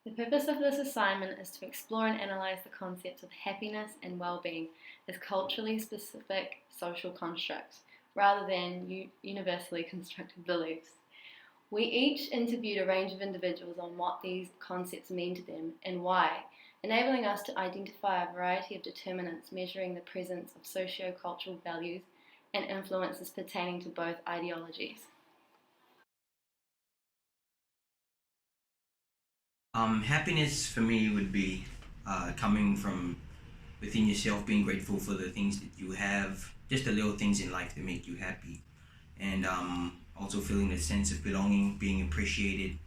The purpose of this assignment is to explore and analyse the concepts of happiness and well-being as culturally specific social constructs, rather than universally constructed beliefs. We each interviewed a range of individuals on what these concepts mean to them and why, enabling us to identify a variety of determinants measuring the presence of socio-cultural values and influences pertaining to both ideologies. Happiness for me would be coming from within yourself, being grateful for the things that you have, just the little things in life that make you happy, and also feeling a sense of belonging, being appreciated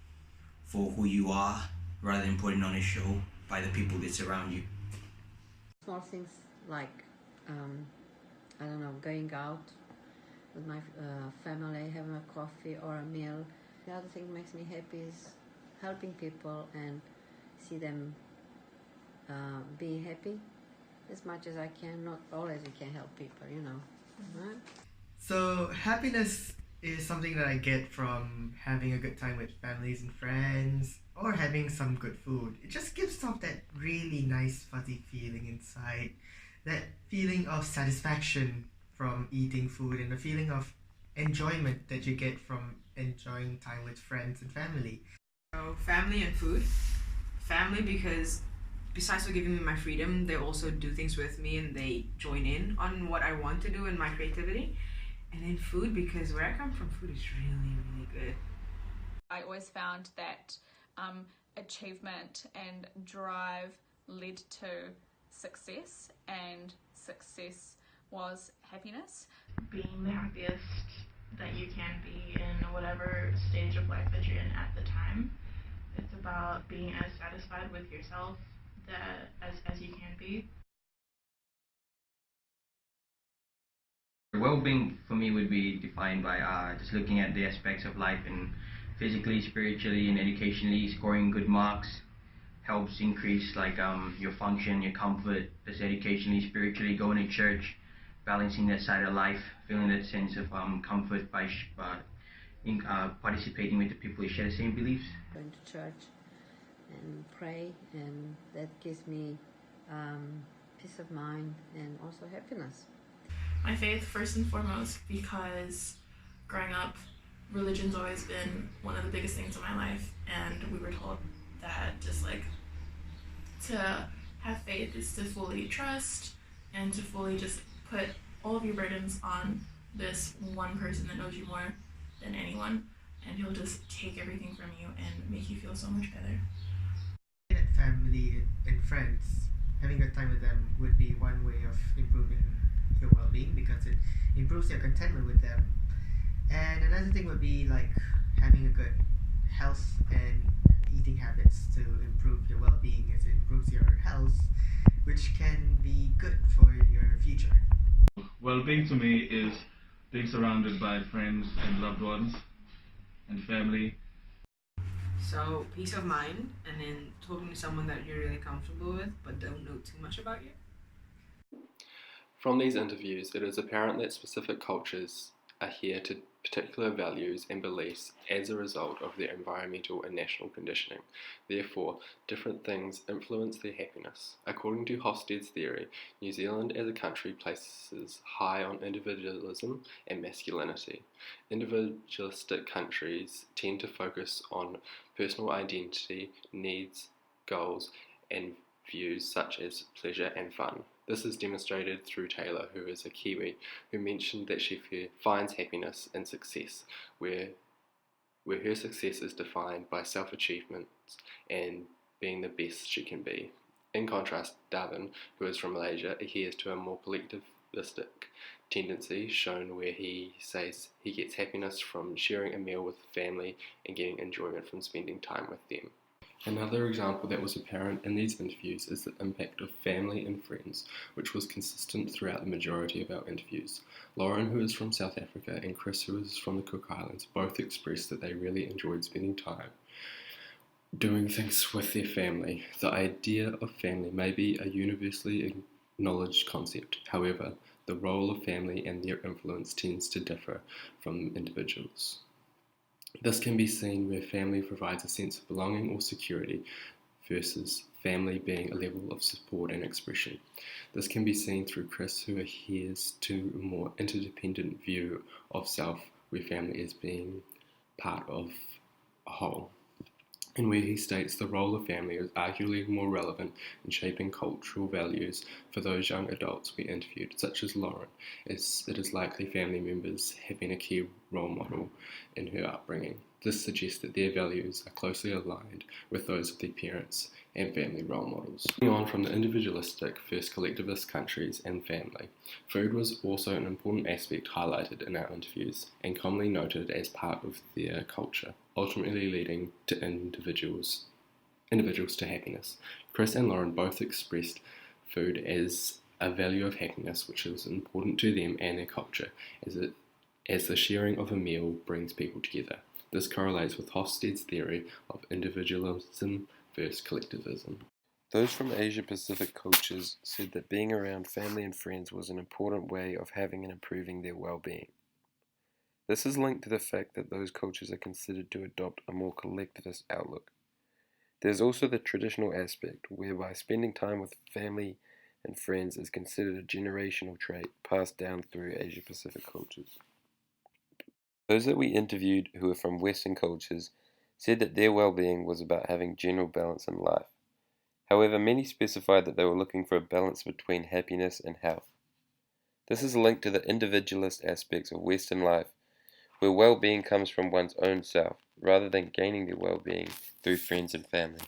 for who you are, rather than putting on a show by the people that surround you. Small things like, I don't know, going out with my family, having a coffee or a meal. The other thing that makes me happy is helping people and see them being happy as much as I can. Not always you can help people, right? So happiness is something that I get from having a good time with families and friends or having some good food. It just gives off that really nice fuzzy feeling inside. That feeling of satisfaction from eating food and the feeling of enjoyment that you get from enjoying time with friends and family. So family and food. Family because besides for giving me my freedom, they also do things with me and they join in on what I want to do and my creativity. And then food because where I come from, food is really, really good. I always found that achievement and drive led to success, and success was happiness. Being the happiest that you can be in whatever stage of life that you're in at the time. It's about being as satisfied with yourself as you can be. Well-being for me would be defined by just looking at the aspects of life and physically, spiritually, and educationally. Scoring good marks helps increase your function, your comfort, just educationally, spiritually, going to church, balancing that side of life, feeling that sense of comfort by participating with the people who share the same beliefs. Going to church and pray, and that gives me peace of mind and also happiness. My faith first and foremost, because growing up, religion's always been one of the biggest things in my life, and we were told that just to have faith is to fully trust and to fully just put all of your burdens on this one person that knows you more than anyone, and he'll just take everything from you and make you feel so much better. Family and friends, having a good time with them would be one way of improving your well-being because it improves your contentment with them. And another thing would be like having a good health and eating habits to improve your well-being as it improves your health, which can be good for your future. Well-being to me is being surrounded by friends and loved ones and family. So peace of mind and then talking to someone that you're really comfortable with but don't know too much about you. From these interviews, it is apparent that specific cultures adhere to particular values and beliefs as a result of their environmental and national conditioning. Therefore, different things influence their happiness. According to Hofstede's theory, New Zealand as a country places high on individualism and masculinity. Individualistic countries tend to focus on personal identity, needs, goals, and views such as pleasure and fun. This is demonstrated through Taylor, who is a Kiwi, who mentioned that she finds happiness in success, where her success is defined by self-achievements and being the best she can be. In contrast, Darwin, who is from Malaysia, adheres to a more collectivistic tendency shown where he says he gets happiness from sharing a meal with family and getting enjoyment from spending time with them. Another example that was apparent in these interviews is the impact of family and friends, which was consistent throughout the majority of our interviews. Lauren, who is from South Africa, and Chris, who is from the Cook Islands, both expressed that they really enjoyed spending time doing things with their family. The idea of family may be a universally acknowledged concept. However, the role of family and their influence tends to differ from individuals. This can be seen where family provides a sense of belonging or security, versus family being a level of support and expression. This can be seen through Chris, who adheres to a more interdependent view of self, where family is being part of a whole, and where he states the role of family is arguably more relevant in shaping cultural values for those young adults we interviewed, such as Lauren, as it is likely family members have been a key role model in her upbringing. This suggests that their values are closely aligned with those of their parents and family role models. Moving on from the individualistic first collectivist countries and family, food was also an important aspect highlighted in our interviews and commonly noted as part of their culture, ultimately leading to individuals to happiness. Chris and Lauren both expressed food as a value of happiness which is important to them and their culture, as the sharing of a meal brings people together. This correlates with Hofstede's theory of individualism versus collectivism. Those from Asia-Pacific cultures said that being around family and friends was an important way of having and improving their well-being. This is linked to the fact that those cultures are considered to adopt a more collectivist outlook. There's also the traditional aspect, whereby spending time with family and friends is considered a generational trait passed down through Asia-Pacific cultures. Those that we interviewed who are from Western cultures said that their well-being was about having general balance in life. However, many specified that they were looking for a balance between happiness and health. This is linked to the individualist aspects of Western life, where well-being comes from one's own self, rather than gaining their well-being through friends and family.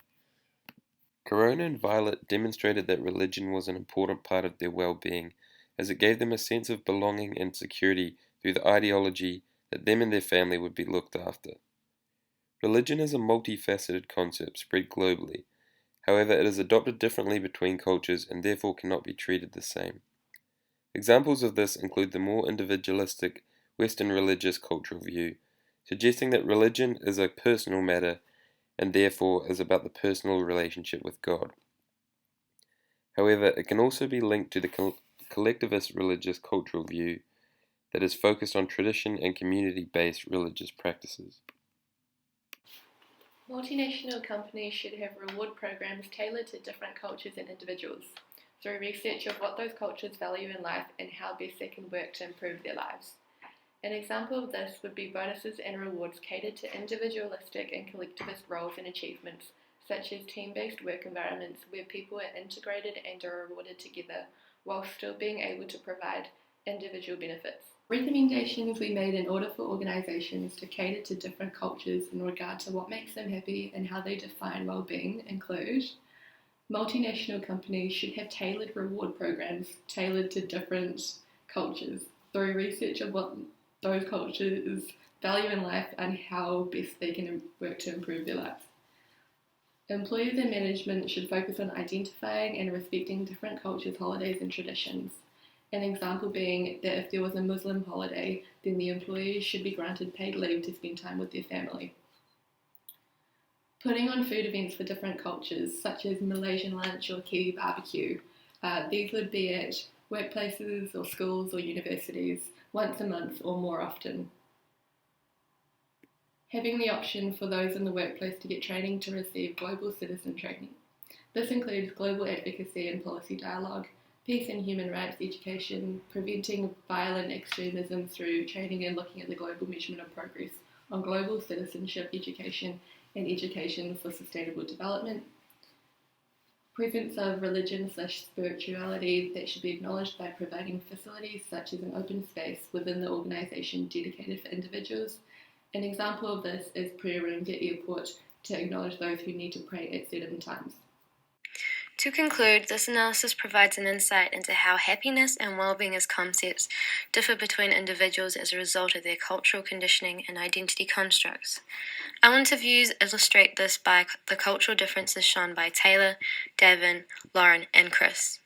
Corona and Violet demonstrated that religion was an important part of their well-being, as it gave them a sense of belonging and security through the ideology that them and their family would be looked after. Religion is a multifaceted concept spread globally. However, it is adopted differently between cultures and therefore cannot be treated the same. Examples of this include the more individualistic Western religious cultural view, suggesting that religion is a personal matter and therefore is about the personal relationship with God. However, it can also be linked to the collectivist religious cultural view that is focused on tradition and community-based religious practices. Multinational companies should have reward programs tailored to different cultures and individuals, through research of what those cultures value in life and how best they can work to improve their lives. An example of this would be bonuses and rewards catered to individualistic and collectivist roles and achievements, such as team-based work environments where people are integrated and are rewarded together while still being able to provide individual benefits. Recommendations we made in order for organisations to cater to different cultures in regard to what makes them happy and how they define well-being include: multinational companies should have tailored reward programs tailored to different cultures through research of what those cultures value in life and how best they can work to improve their lives. Employers and management should focus on identifying and respecting different cultures' holidays and traditions. An example being that if there was a Muslim holiday, then the employees should be granted paid leave to spend time with their family. Putting on food events for different cultures, such as Malaysian lunch or Kiwi barbecue. These would be at workplaces or schools or universities once a month or more often. Having the option for those in the workplace to get training to receive global citizen training. This includes global advocacy and policy dialogue, peace and human rights education, preventing violent extremism through training and looking at the global measurement of progress on global citizenship education and education for sustainable development. Presence of religion/spirituality that should be acknowledged by providing facilities such as an open space within the organisation dedicated for individuals. An example of this is prayer rooms at airport to acknowledge those who need to pray at certain times. To conclude, this analysis provides an insight into how happiness and well-being as concepts differ between individuals as a result of their cultural conditioning and identity constructs. Our interviews illustrate this by the cultural differences shown by Taylor, Davin, Lauren, and Chris.